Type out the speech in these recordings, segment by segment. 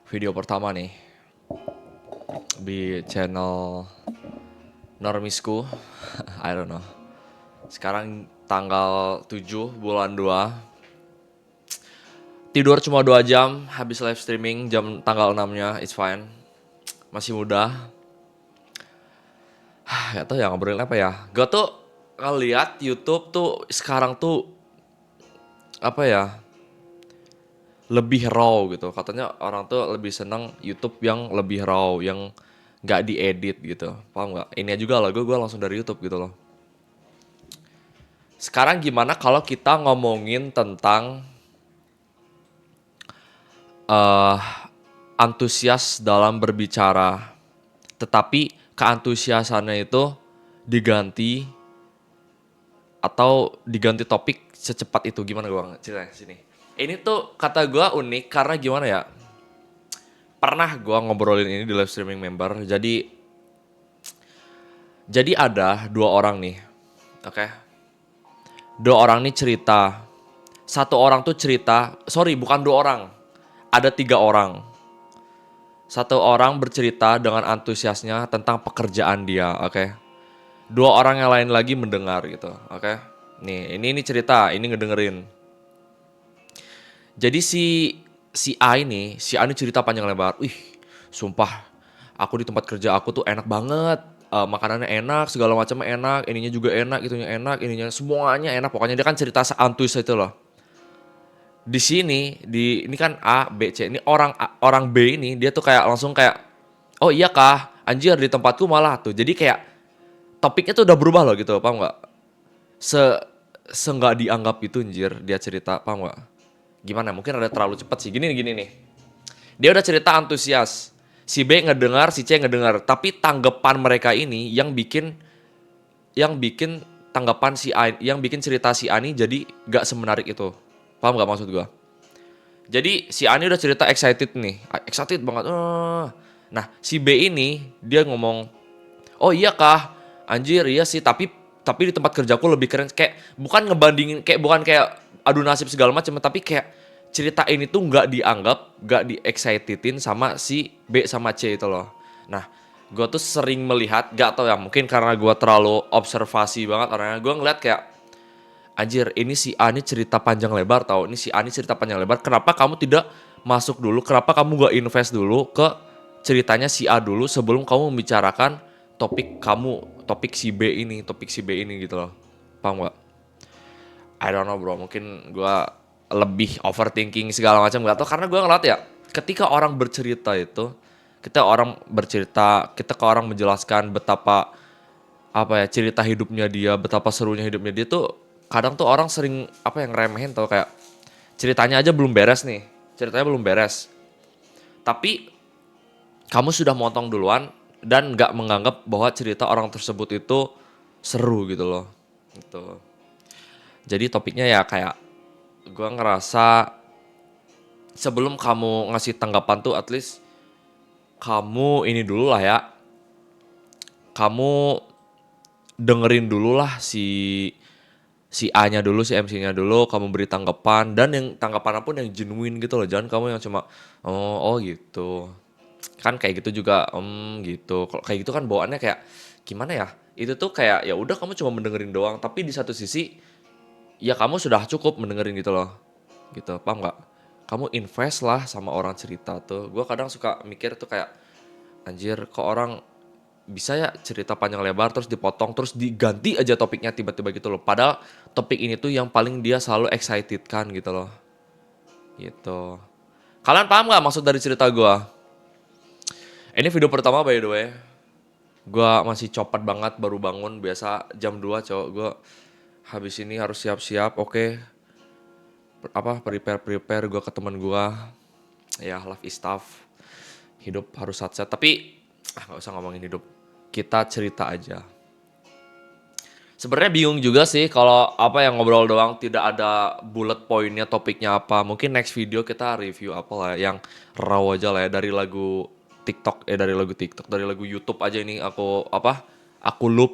Video pertama nih di channel Normisku. I don't know. Sekarang tanggal 7 bulan 2. Tidur cuma 2 jam, habis live streaming jam tanggal 6-nya, it's fine. Masih muda. Gak tau ya ngobrolin apa ya. Gue tuh ngeliat YouTube tuh sekarang tuh apa ya, lebih raw gitu. Katanya orang tuh lebih seneng YouTube yang lebih raw, yang nggak diedit gitu. Paham nggak? Ini juga lah, gue langsung dari YouTube gitu loh. Sekarang gimana kalau kita ngomongin tentang eh antusias dalam berbicara, tetapi keantusiasannya itu diganti atau diganti topik secepat itu. Gimana gue ceritanya sini? Ini tuh kata gue unik karena gimana ya? Pernah gue ngobrolin ini di live streaming member. Jadi ada dua orang nih, oke? Dua orang nih cerita. Satu orang tuh cerita, sorry bukan dua orang, ada tiga orang. Satu orang bercerita dengan antusiasnya tentang pekerjaan dia, oke? Dua orang yang lain lagi mendengar gitu, oke? Nih, ini cerita, ini ngedengerin. Jadi si A ini cerita panjang lebar. Wih, sumpah, aku di tempat kerja aku tuh enak banget. Makanannya enak, segala macamnya enak, ininya juga enak, itunya enak, ininya semuanya enak. Pokoknya dia kan cerita seantusias itu loh. Di sini ini kan A B C, ini orang B ini dia tuh kayak langsung kayak, oh iya kah, anjir di tempatku malah tuh. Jadi kayak topiknya tuh udah berubah loh gitu, paham nggak? Se Nggak dianggap itu anjir dia cerita, paham nggak? Gimana? Mungkin ada terlalu cepat sih. Gini nih. Dia udah cerita antusias. Si B ngedengar, si C ngedengar. Tapi tanggapan mereka ini yang bikin tanggapan si A, yang bikin cerita si A ini jadi gak semenarik itu. Paham gak maksud gua? Jadi si A ini udah cerita excited nih. Excited banget. Nah, si B ini dia ngomong, "Oh iya kah? Anjir, iya sih, tapi di tempat kerjaku lebih keren." Kayak bukan ngebandingin, kayak bukan kayak adu nasib segala macam, tapi kayak cerita ini tuh nggak di excitedin sama si B sama C itu loh. Nah, gue tuh sering melihat, gak tau ya, mungkin karena gue terlalu observasi banget orangnya, gue ngeliat kayak, anjir, ini si A ini cerita panjang lebar tau. Ini si A ini cerita panjang lebar. Kenapa kamu tidak masuk dulu? Kenapa kamu gak invest dulu ke ceritanya si A dulu sebelum kamu membicarakan topik si B ini gitu loh. Paham gak? I don't know bro, mungkin gue lebih overthinking segala macam gak tau. Karena gue ngeliat ya, ketika orang bercerita itu, kita ke orang menjelaskan betapa apa ya cerita hidupnya dia, betapa serunya hidupnya dia tuh, kadang tuh orang sering apa yang remehin tau, kayak ceritanya aja belum beres nih, ceritanya belum beres, tapi kamu sudah motong duluan dan nggak menganggap bahwa cerita orang tersebut itu seru gitu loh, gitu. Jadi topiknya ya kayak gue ngerasa sebelum kamu ngasih tanggapan tuh at least kamu ini dulu lah ya, kamu dengerin dulu lah si A-nya dulu, si MC-nya dulu, kamu beri tanggapan, dan yang tanggapan pun yang genuine gitu loh. Jangan kamu yang cuma oh gitu. Kan kayak gitu juga gitu. Kalau kayak gitu kan bawaannya kayak gimana ya? Itu tuh kayak ya udah kamu cuma mendengerin doang, tapi di satu sisi ya kamu sudah cukup mendengerin gitu loh. Gitu, paham nggak? Kamu invest lah sama orang cerita tuh. Gue kadang suka mikir tuh kayak, anjir kok orang bisa ya cerita panjang lebar terus dipotong terus diganti aja topiknya tiba-tiba gitu loh. Padahal topik ini tuh yang paling dia selalu excited kan gitu loh. Gitu. Kalian paham gak maksud dari cerita gua? Ini video pertama by the way. Gua masih copot banget, baru bangun, biasa jam 2 cowok. Gua habis ini harus siap-siap, oke. Prepare gua ke teman gua. Ya, life is tough. Hidup harus satset, tapi nggak usah ngomongin hidup. Kita cerita aja. Sebenarnya bingung juga sih kalau apa yang ngobrol doang, tidak ada bullet pointnya topiknya apa. Mungkin next video kita review apa lah yang raw aja lah ya, dari lagu YouTube aja ini aku loop.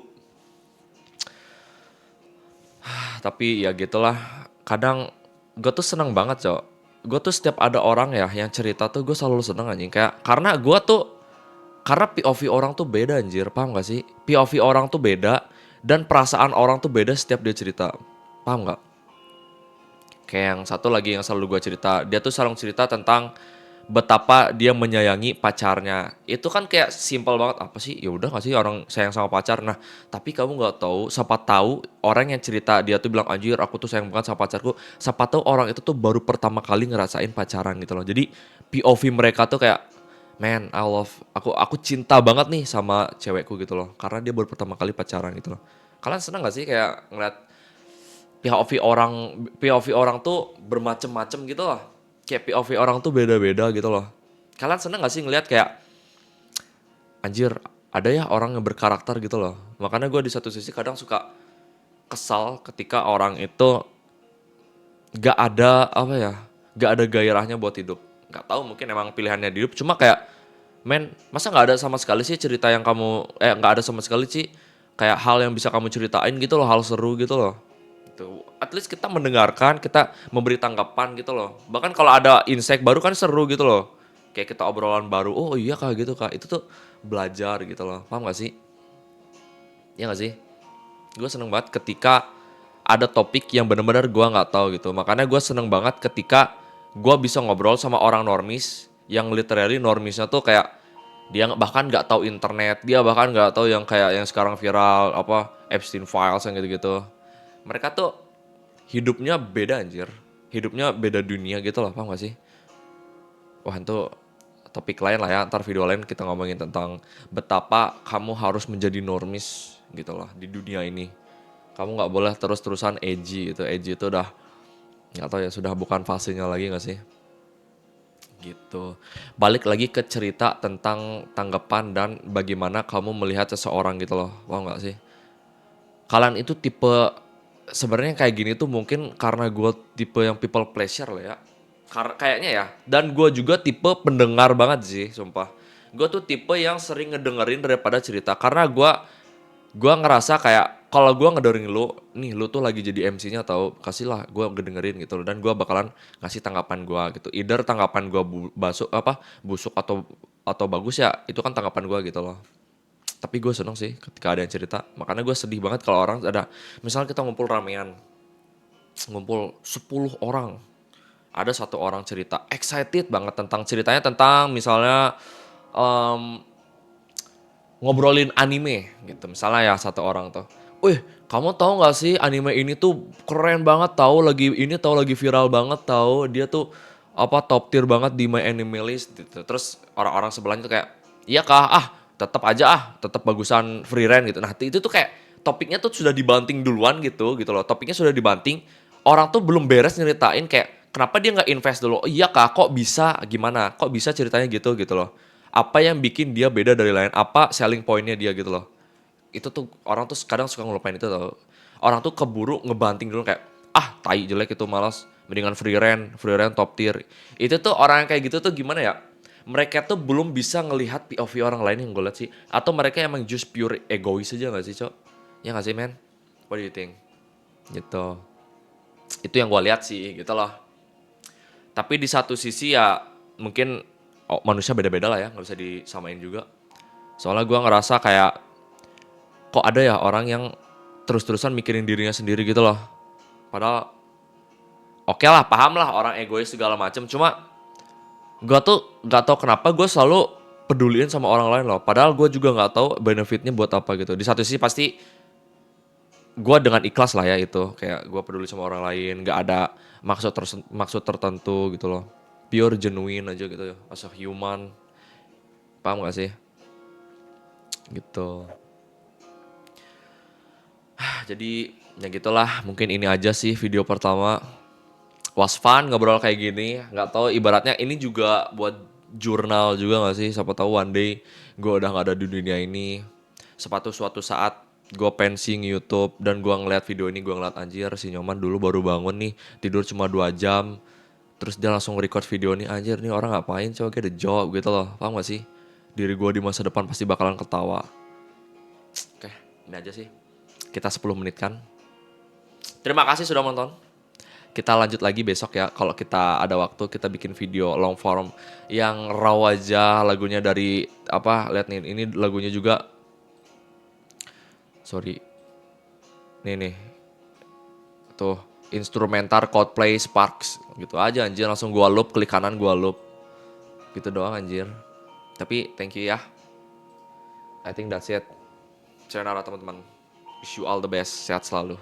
Tapi ya gitulah. Kadang gue tuh seneng banget cok. gue tuh setiap ada orang ya yang cerita tuh gue selalu seneng anjing. Kayak karena POV orang tuh beda anjir, paham gak sih? POV orang tuh beda dan perasaan orang tuh beda setiap dia cerita. Paham gak? Kayak yang satu lagi yang selalu gue cerita, dia tuh selalu cerita tentang betapa dia menyayangi pacarnya. Itu kan kayak simpel banget, apa sih? Ya udah gak sih orang sayang sama pacar. Nah, tapi kamu nggak tahu, siapa tahu orang yang cerita dia tuh bilang anjir aku tuh sayang banget sama pacarku. Siapa tahu orang itu tuh baru pertama kali ngerasain pacaran gitu loh. Jadi POV mereka tuh kayak man, I love aku cinta banget nih sama cewekku gitu loh. Karena dia baru pertama kali pacaran gitu loh. Kalian seneng gak sih kayak ngeliat POV orang tuh bermacam-macam gitu loh. Kayak POV orang tuh beda-beda gitu loh. Kalian seneng gak sih ngeliat kayak anjir ada ya orang yang berkarakter gitu loh. Makanya gue di satu sisi kadang suka kesal ketika orang itu gak ada apa ya, gak ada gairahnya buat hidup. Gak tahu mungkin emang pilihannya di hidup. Cuma kayak men masa gak ada sama sekali sih cerita yang kamu gak ada sama sekali sih kayak hal yang bisa kamu ceritain gitu loh, hal seru gitu loh. Gitu. At least kita mendengarkan, kita memberi tanggapan gitu loh. Bahkan kalau ada insight baru kan seru gitu loh. Kayak kita obrolan baru, oh iya kak gitu kak. Itu tuh belajar gitu loh. Paham gak sih? Iya gak sih? Gue seneng banget ketika ada topik yang bener-bener gue gak tahu gitu. Makanya gue seneng banget ketika gue bisa ngobrol sama orang normis yang literally normisnya tuh kayak dia bahkan nggak tahu internet, dia bahkan nggak tahu yang kayak yang sekarang viral apa Epstein Files yang gitu-gitu. Mereka tuh hidupnya beda anjir. Hidupnya beda dunia gitu loh, paham gak sih? Wah itu topik lain lah ya, ntar video lain kita ngomongin tentang betapa kamu harus menjadi normis gitu loh di dunia ini. Kamu gak boleh terus-terusan edgy gitu. Edgy itu udah gak tahu ya, sudah bukan fasenya lagi gak sih? Gitu. Balik lagi ke cerita tentang tanggapan dan bagaimana kamu melihat seseorang gitu loh, paham gak sih? Kalian itu tipe sebenarnya kayak gini tuh mungkin karena gue tipe yang people pleasure lah ya. Kayaknya ya. Dan gue juga tipe pendengar banget sih, sumpah. Gue tuh tipe yang sering ngedengerin daripada cerita. Karena gue ngerasa kayak kalau gue ngedengerin lu, nih lu tuh lagi jadi MC-nya atau kasihlah gue ngedengerin gitu loh. Dan gue bakalan ngasih tanggapan gue gitu. Either tanggapan gue busuk atau bagus ya, itu kan tanggapan gue gitu loh. Tapi gue seneng sih ketika ada yang cerita. Makanya gue sedih banget kalau orang ada, misalnya kita ngumpul ramean, ngumpul 10 orang. Ada satu orang cerita, excited banget tentang ceritanya tentang misalnya em, ngobrolin anime gitu. Misalnya ya satu orang tuh, wih kamu tahu nggak sih anime ini tuh keren banget tahu lagi viral banget tahu dia tuh apa top tier banget di my anime list gitu. Terus orang-orang sebelahnya tuh kayak iya kah tetap bagusan free rent gitu. Nah itu tuh kayak topiknya tuh sudah dibanting duluan gitu loh. Topiknya sudah dibanting, orang tuh belum beres nyeritain kayak kenapa dia nggak invest dulu. Oh, iya kah kok bisa gimana? Kok bisa ceritanya gitu loh. Apa yang bikin dia beda dari lain? Apa selling pointnya dia gitu loh. Itu tuh orang tuh kadang suka ngelupain itu tau. Orang tuh keburu ngebanting dulu kayak tai jelek itu malas. Mendingan free rent top tier. Itu tuh orang yang kayak gitu tuh gimana ya? Mereka tuh belum bisa ngelihat POV orang lain yang gue liat sih. Atau mereka emang just pure egois aja gak sih cok? Ya gak sih men? What do you think? Gitu. Itu yang gue lihat sih gitu loh. Tapi di satu sisi ya mungkin manusia beda-beda lah ya, nggak bisa disamain juga. Soalnya gue ngerasa kayak kok ada ya orang yang terus-terusan mikirin dirinya sendiri gitu loh. Padahal oke lah, paham lah orang egois segala macem. Cuma gue tuh nggak tahu kenapa gue selalu peduliin sama orang lain loh. Padahal gue juga nggak tahu benefitnya buat apa gitu. Di satu sisi pasti gue dengan ikhlas lah ya itu, kayak gue peduli sama orang lain, nggak ada maksud tertentu gitu loh, pure genuine aja gitu ya, as a human, paham gak sih? Gitu. Jadi ya gitulah, mungkin ini aja sih video pertama. Was fun ngobrol kayak gini, nggak tahu ibaratnya ini juga buat jurnal juga nggak sih? Siapa tahu one day gue udah nggak ada di dunia ini. Suatu saat gue pensi YouTube dan gue ngeliat video ini, gue ngeliat anjir si Nyoman dulu baru bangun nih tidur cuma 2 jam, terus dia langsung record video ini, anjir nih orang ngapain coba kayak the job gitu loh, paham gak sih? Diri gue di masa depan pasti bakalan ketawa. Oke, ini aja sih, kita 10 menit kan. Terima kasih sudah nonton. Kita lanjut lagi besok ya. Kalau kita ada waktu kita bikin video long form yang raw aja lagunya dari apa? Lihat nih, ini lagunya juga. Sorry. Nih nih. Tuh, instrumental Coldplay Sparks. Gitu aja anjir, langsung gua loop, klik kanan gua loop. Gitu doang anjir. Tapi thank you ya. I think that's it. Sayonara teman-teman. Wish you all the best. Sehat selalu.